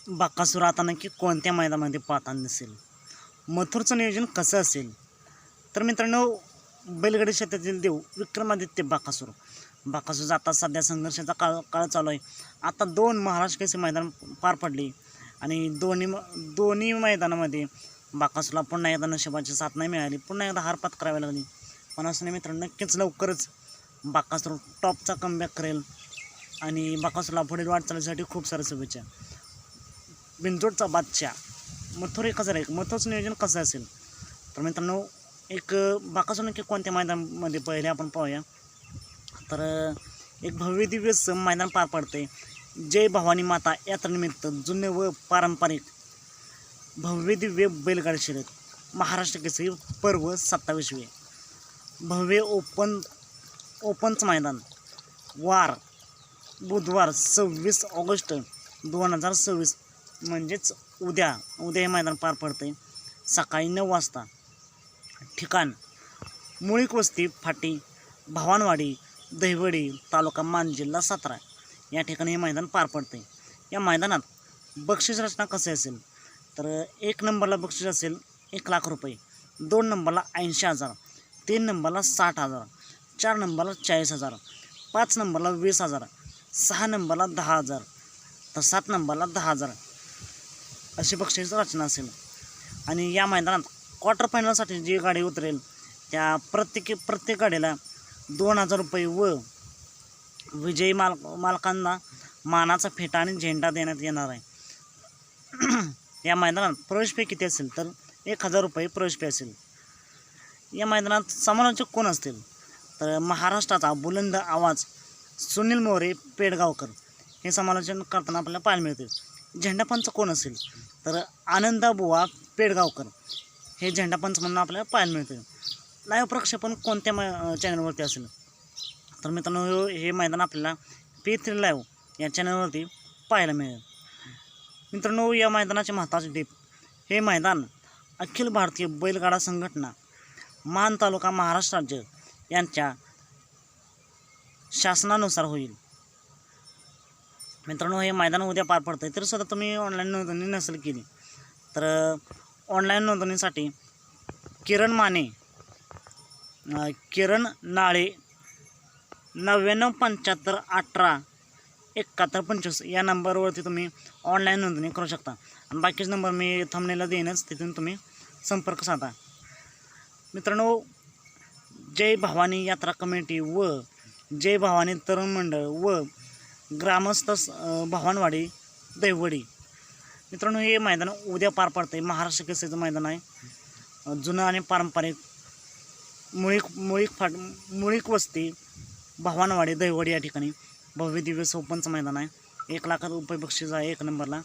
बकासूर आता नक्की कोणत्या मैदानामध्ये पाहताना दिसेल, मथुरचं नियोजन कसं असेल? तर मित्रांनो, बैलगाडी क्षेत्रातील देव विक्रमादित्य बकासूर आता सध्या संघर्षाचा काळ चालू आहे. आता 2 महाराष्ट्र केसरी मैदान पार पडली आणि दोन्ही मैदानामध्ये बकासूरला पुन्हा एकदा नशिबाची साथ नाही मिळाली, पुन्हा एकदा हार पत्करावी लागली. पण असं नाही मित्रांनो, नक्कीच लवकरच बकासूर टॉपचा कमबॅक करेल आणि बकासूरला पुढील वाटचालीसाठी खूप साऱ्या शुभेच्छा. बिंजोडचा बादशाह मथुर 1001 मथुरचं नियोजन कसं असेल? तर मित्रांनो, एक बकासूर नक्की कोणत्या मैदानामध्ये पहिले आपण पाहूया. तर एक भव्य दिव्य मैदान पार पडते. जय भवानी माता यात्रेनिमित्त जुने व पारंपरिक भव्य दिव्य बैलगाडी शर्यत महाराष्ट्र केसरी पर्व 27वे भव्य ओपनचं मैदान वार बुधवार 26 ऑगस्ट 2026 म्हणजेच उद्या हे मैदान पार पडते सकाळी 9 वाजता. ठिकाण मुळीक वस्ती फाटी भवानवाडी दहिवडी तालुका मान जिल्हा सातारा या ठिकाणी हे मैदान पार पडते. या मैदानात बक्षीस रचना कसे असेल? तर 1 नंबरला बक्षीस असेल 1 लाख रुपये, 2 नंबरला 80,000, 3 नंबरला 60,000, 4 नंबरला 40,000, 5 नंबरला 20,000, 6 नंबरला 10,000 तर 7 नंबरला 10,000 अशी बक्षीस रचना असेल. आणि या मैदानात क्वार्टर फायनलसाठी जी गाडी उतरेल त्या प्रत्येक गाडीला 2,000 रुपये व विजयी मालकांना मानाचा फेटा आणि झेंडा देण्यात येणार आहे. या मैदानात प्रवेश फी किती असेल? तर 1,000 रुपये प्रवेश फी असेल. या मैदानात समालोचक कोण असतील? तर महाराष्ट्राचा बुलंद आवाज सुनील मोरे पेडगावकर हे समालोचन करताना आपल्याला पाहायला मिळते. झेंडापंच कोण असेल? तर आनंदाबुवा पेडगावकर हे झेंडापंच म्हणून आपल्याला पाहायला मिळते. लाईव्ह प्रक्षेपण कोणत्या चॅनलवरती असेल? तर मित्रांनो, हे मैदान आपल्याला P3 लाईव्ह या चॅनलवरती पाहायला मिळेल. मित्रांनो, या मैदानाचे महत्त्वाचे टिप: हे मैदान अखिल भारतीय बैलगाडा संघटना मान तालुका महाराष्ट्र राज्य यांच्या शासनानुसार होईल. मित्रांनो, हे मैदान उद्या पार पडतं तरी सुद्धा तुम्ही ऑनलाईन नोंदणी नसेल केली तर ऑनलाईन नोंदणीसाठी किरण नाळे 9975187125 या नंबरवरती तुम्ही ऑनलाईन नोंदणी करू शकता. आणि बाकीचे नंबर मी थंबनेलला देईनच, तिथून तुम्ही संपर्क साधा. मित्रांनो, जय भवानी यात्रा कमिटी व जय भवानी तरुण मंडळ व ग्रामस्थ भवानवाडी दहिवडी मित्रांनो, हे मैदान उद्या पार पडते. महाराष्ट्र केसरीचं मैदान आहे. जुनं आणि पारंपरिक मुळीक वस्ती भवानवाडी दहिवडी या ठिकाणी भव्य दिव्य ओपनचं मैदान आहे. 1 लाख रुपये बक्षीस आहे 1 नंबरला.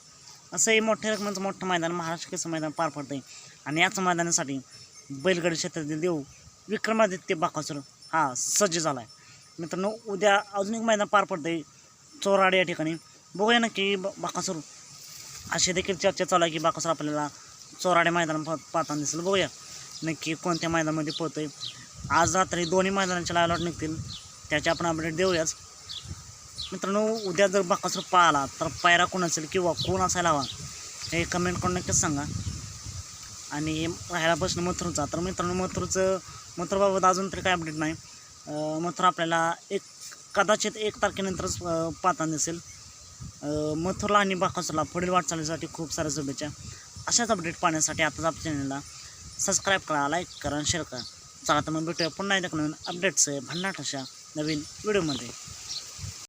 असं हे मोठ्या रकमेचं मोठं मैदान महाराष्ट्र केसरी मैदान पार पडते. आणि याच मैदानासाठी बैलगाडी क्षेत्रातील देव विक्रमादित्य बकासूर हा सज्ज झाला आहे. मित्रांनो, उद्या अजून एक मैदान पार पडते चोराडे या ठिकाणी. बघूया नक्की बकासूर, अशी देखील चर्चा चालू आहे की बकासूर आपल्याला चोराडे मैदान पाहताना दिसेल. बघूया नक्की कोणत्या मैदानामध्ये पोहतोय. आज रात्री दोन्ही मैदानाचे लाईव्ह लॉट निघतील, त्याचे आपण अपडेट देऊयाच. मित्रांनो, उद्या जर बकासूर पाहिला तर पायरा कोण असेल किंवा कोण असायला हवा हे कमेंट करून नक्कीच सांगा. आणि राहायला प्रश्न मथुरचा, तर मित्रांनो मथुरबाबत अजून तरी काही अपडेट नाही. मथुर आपल्याला कदाचित 1 तारखेनंतरच पाहताना दिसेल. मथुरला आणि बकासूरला पुढील वाटचालीसाठी खूप साऱ्या शुभेच्छा. अशाच अपडेट पाहण्यासाठी आताच आपल्या चॅनलला सबस्क्राईब करा, लाईक करा आणि शेअर करा. चला तर मग भेटूया पुन्हा एकदा नवीन अपडेट्स भन्नाट अशा नवीन व्हिडिओमध्ये.